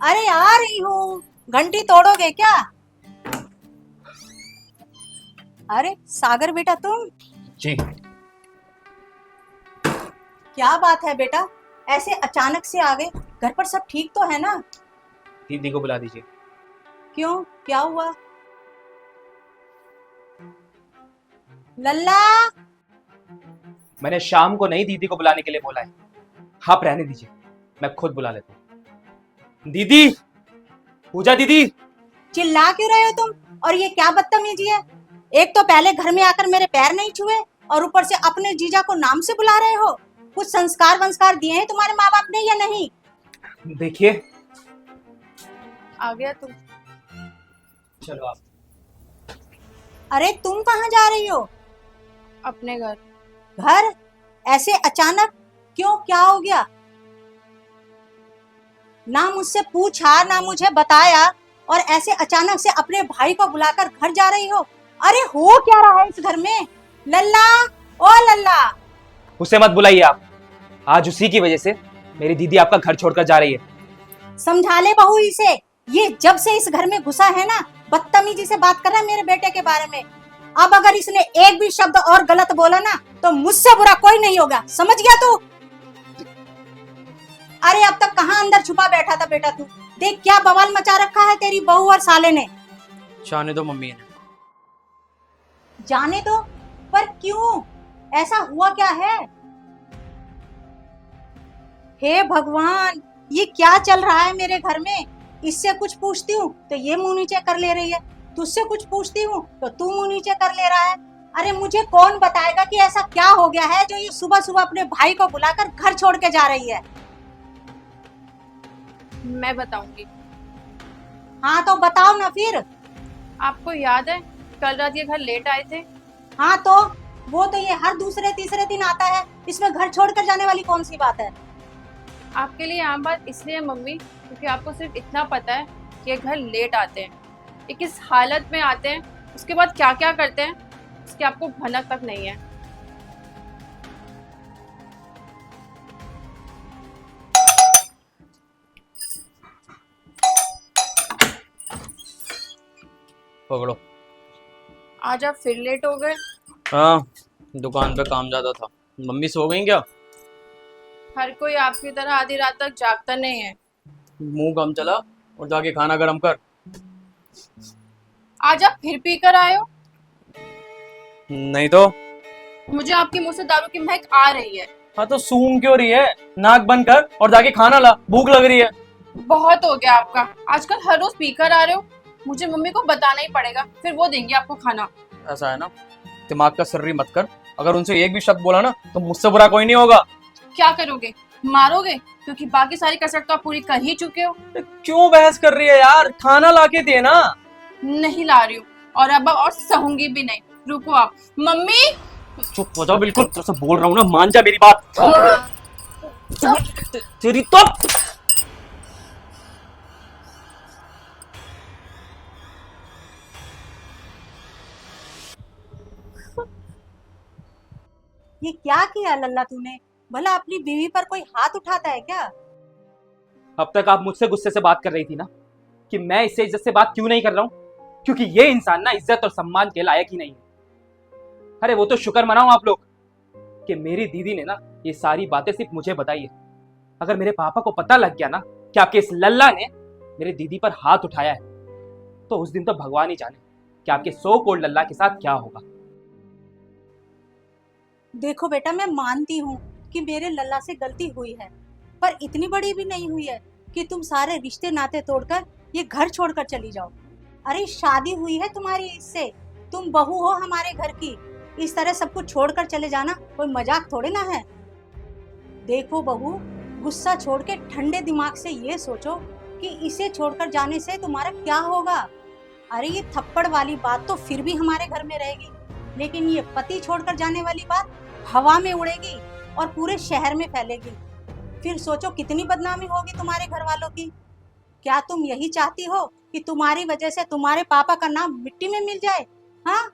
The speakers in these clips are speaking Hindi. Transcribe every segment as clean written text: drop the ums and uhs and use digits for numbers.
अरे आ रही हूँ। घंटी तोड़ोगे क्या? अरे सागर बेटा तुम, जी। क्या बात है बेटा, ऐसे अचानक से आ गए? घर पर सब ठीक तो है ना? दीदी को बुला दीजिए। क्यों, क्या हुआ? लल्ला। मैंने शाम को नहीं दीदी को बुलाने के लिए बोला है। आप रहने दीजिए, मैं खुद बुला लेता हूँ। दीदी, पूजा दीदी। चिल्ला क्यों रहे हो तुम? और ये क्या बदतमीजी है? एक तो पहले घर में आकर मेरे पैर नहीं छुए और ऊपर से अपने जीजा को नाम से बुला रहे हो। कुछ संस्कार वंस्कार दिए हैं तुम्हारे माँ बाप ने या नहीं? देखिए, आ गया तू। चलो आप। अरे तुम कहाँ जा रही हो? अपने घर। घर? ऐसे अचानक? क्यों, क्या हो गया? ना मुझसे पूछा ना मुझे बताया और ऐसे अचानक से अपने भाई को बुलाकर घर जा रही हो। अरे हो क्या रहा है इस घर में? लल्ला, ओ लल्ला। उसे मत बुलाइए आप। आज उसी की वजह से मेरी दीदी आपका घर छोड़कर जा रही है। समझा ले बहू इसे। ये जब से इस घर में घुसा है ना, बदतमीजी से बात कर रहा है मेरे बेटे के बारे में। अब अगर इसने एक भी शब्द और गलत बोला ना तो मुझसे बुरा कोई नहीं होगा, समझ गया तू? अरे अब तक कहाँ अंदर छुपा बैठा था बेटा तू? देख क्या बवाल मचा रखा है तेरी बहू और साले ने। जाने दो मम्मी ने। जाने दो? पर क्यों? ऐसा हुआ क्या है? हे भगवान, ये क्या चल रहा है मेरे घर में? इससे कुछ पूछती हूँ तो ये मुंह नीचे कर ले रही है, तुझसे कुछ पूछती हूँ तो तू मुंह नीचे कर ले रहा है। अरे मुझे कौन बताएगा कि ऐसा क्या हो गया है जो ये सुबह सुबह अपने भाई को बुलाकर घर छोड़ के जा रही है? मैं बताऊंगी। हाँ तो बताओ ना फिर। आपको याद है कल रात ये घर लेट आए थे? हाँ तो वो तो ये हर दूसरे तीसरे दिन आता है, इसमें घर छोड़कर जाने वाली कौन सी बात है? आपके लिए आम बात इसलिए है मम्मी, क्योंकि आपको सिर्फ इतना पता है कि ये घर लेट आते हैं, ये किस हालत में आते हैं, उसके बाद क्या क्या करते हैं, उसकी आपको भनक तक नहीं है। पकड़ो। आज आप फिर लेट हो गए। हाँ, दुकान पे काम ज्यादा था। मम्मी सो गई क्या? हर कोई आपकी तरह आधी रात तक जागता नहीं है। मुंह कम चला और जाके खाना गरम कर। आज आप फिर पी कर आए हो। नहीं तो। मुझे आपके मुंह से दारू की महक आ रही है। हाँ तो सूंघ क्यों रही है? नाक बंद कर और जाके खाना ला, भूख लग रही है। बहुत हो गया आपका, आजकल हर रोज पी कर आ रहे हो। मुझे मम्मी को बताना ही पड़ेगा, फिर वो देंगे आपको खाना। ऐसा है ना, दिमाग का सर्री मत कर। अगर उनसे एक भी शब्द बोला ना तो मुझसे बुरा कोई नहीं होगा। क्या करोगे, मारोगे? क्योंकि बाकी सारी कसरत तो आप पूरी कर ही चुके हो। क्यों बहस कर रही है यार? खाना लाके दे ना। नहीं ला रही हूँ और अब और सहूंगी भी नहीं। रुको आप। मम्मी। चुप हो जाओ, बिल्कुल जैसे बोल रहा हूँ ना, मान जा मेरी बात। तेरी तो। ये क्या किया लल्ला तूने? भला अपनी बीवी पर कोई हाथ उठाता है क्या? अब तक आप मुझसे गुस्से से बात कर रही थी ना कि मैं इससे इज्जत से बात क्यों नहीं कर रहा हूँ, क्योंकि ये इंसान ना इज्जत और सम्मान के लायक ही नहीं है। अरे वो तो शुक्र मनाओ आप लोग कि मेरी दीदी ने ना ये सारी बातें सिर्फ मुझे बताई है। अगर मेरे पापा को पता लग गया ना कि आपके इस लल्ला ने मेरे दीदी पर हाथ उठाया है तो उस दिन तो भगवान ही जाने कि आपके सो कोल्ड लल्ला के साथ क्या होगा। देखो बेटा, मैं मानती हूँ कि मेरे लल्ला से गलती हुई है, पर इतनी बड़ी भी नहीं हुई है कि तुम सारे रिश्ते नाते तोड़कर ये घर छोड़कर चली जाओ। अरे शादी हुई है तुम्हारी इससे, तुम बहू हो हमारे घर की। इस तरह सब कुछ छोड़कर चले जाना कोई मजाक थोड़े ना है। देखो बहू, गुस्सा छोड़ के ठंडे दिमाग से ये सोचो कि इसे छोड़कर जाने से तुम्हारा क्या होगा। अरे ये थप्पड़ वाली बात तो फिर भी हमारे घर में रहेगी, लेकिन ये पति छोड़कर जाने वाली बात हवा में उड़ेगी और पूरे शहर में फैलेगी। फिर सोचो कितनी बदनामी होगी तुम्हारे घर वालों की। क्या तुम यही चाहती हो कि तुम्हारी वजह से तुम्हारे पापा का नाम मिट्टी में मिल जाए? हाँ?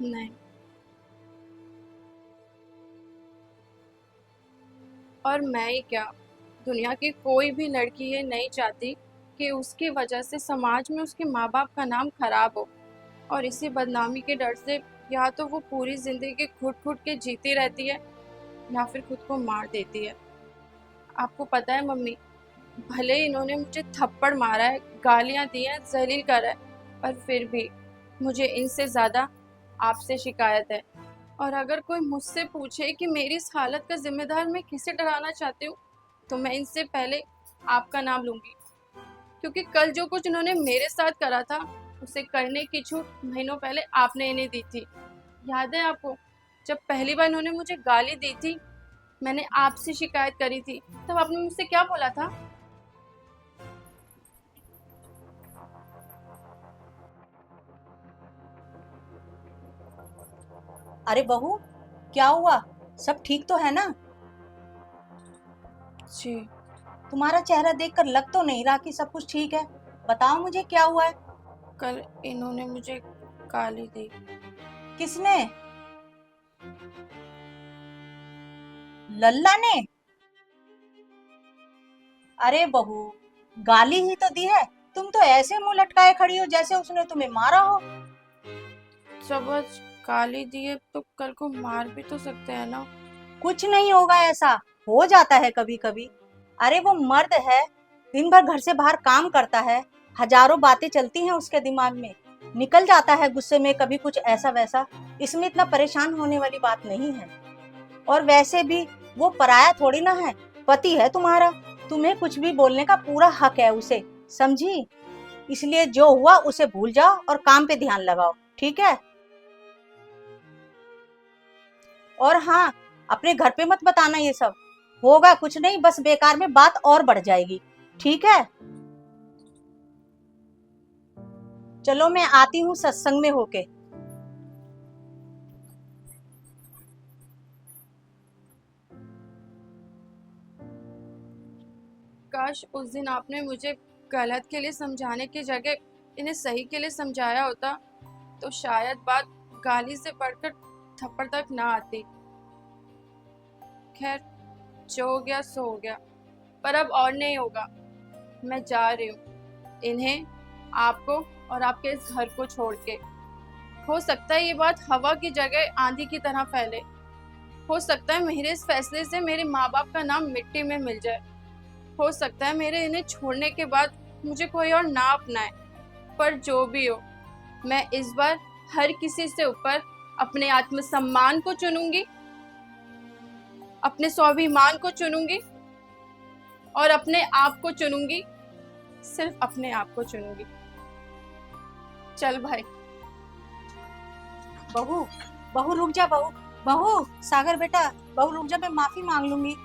नहीं। और मैं ही क्या, दुनिया की कोई भी लड़की ये नहीं चाहती कि उसकी वजह से समाज में उसके माँ बाप का नाम खराब हो, और इसी बदनामी के डर से या तो वो पूरी जिंदगी घुट घुट के जीती रहती है या फिर खुद को मार देती है। आपको पता है मम्मी, भले ही इन्होंने मुझे थप्पड़ मारा है, गालियां दी हैं, जलील करा है, पर फिर भी मुझे इनसे ज़्यादा आपसे शिकायत है। और अगर कोई मुझसे पूछे कि मेरी इस हालत का जिम्मेदार मैं किसे डराना चाहती हूँ, तो मैं इनसे पहले आपका नाम लूँगी, क्योंकि कल जो कुछ इन्होंने मेरे साथ करा था उसे करने की छूट महीनों पहले आपने इन्हें दी थी। याद है आपको, जब पहली बार इन्होंने मुझे गाली दी थी, मैंने आपसे शिकायत करी थी, तब आपने मुझसे क्या बोला था? अरे बहू, क्या हुआ? सब ठीक तो है ना? जी, तुम्हारा चेहरा देखकर लग तो नहीं रहा कि सब कुछ ठीक है। बताओ मुझे क्या हुआ है? कल इन्होंने मुझे गाली दी। किसने? लल्ला ने? अरे बहू, गाली ही तो दी है। तुम तो ऐसे मुंह लटकाए खड़ी हो जैसे उसने तुम्हें मारा हो। जब आज गाली दी है तो कल को मार भी तो सकते हैं ना। कुछ नहीं होगा, ऐसा हो जाता है कभी कभी। अरे वो मर्द है, दिन भर घर से बाहर काम करता है, हजारों बातें चलती हैं उसके दिमाग में, निकल जाता है गुस्से में कभी कुछ ऐसा वैसा। इसमें इतना परेशान होने वाली बात नहीं है। और वैसे भी वो पराया थोड़ी ना है, पति है तुम्हारा। तुम्हें कुछ भी बोलने का पूरा हक है उसे, समझी? इसलिए जो हुआ उसे भूल जाओ और काम पे ध्यान लगाओ, ठीक है? और हाँ, अपने घर पे मत बताना ये सब। होगा कुछ नहीं, बस बेकार में बात और बढ़ जाएगी, ठीक है? चलो मैं आती हूँ सत्संग में होके। काश उस दिन आपने मुझे गलत के लिए समझाने की जगह इन्हें सही के लिए समझाया होता, तो शायद बात गाली से बढ़कर थप्पड़ तक ना आती। खैर, जो हो गया सो हो गया, पर अब और नहीं होगा। मैं जा रही हूँ, इन्हें, आपको और आपके इस घर को छोड़ के। हो सकता है ये बात हवा की जगह आंधी की तरह फैले। हो सकता है मेरे इस फैसले से मेरे माँ बाप का नाम मिट्टी में मिल जाए। हो सकता है मेरे इन्हें छोड़ने के बाद मुझे कोई और ना अपनाए। पर जो भी हो, मैं इस बार हर किसी से ऊपर अपने आत्मसम्मान को चुनूंगी, अपने स्वाभिमान को चुनूंगी और अपने आप को चुनूंगी। सिर्फ अपने आप को चुनूंगी। चल भाई। बहू, बहू रुक जा बहू। बहू, सागर बेटा, बहू रुक जा, मैं माफी मांग लूंगी।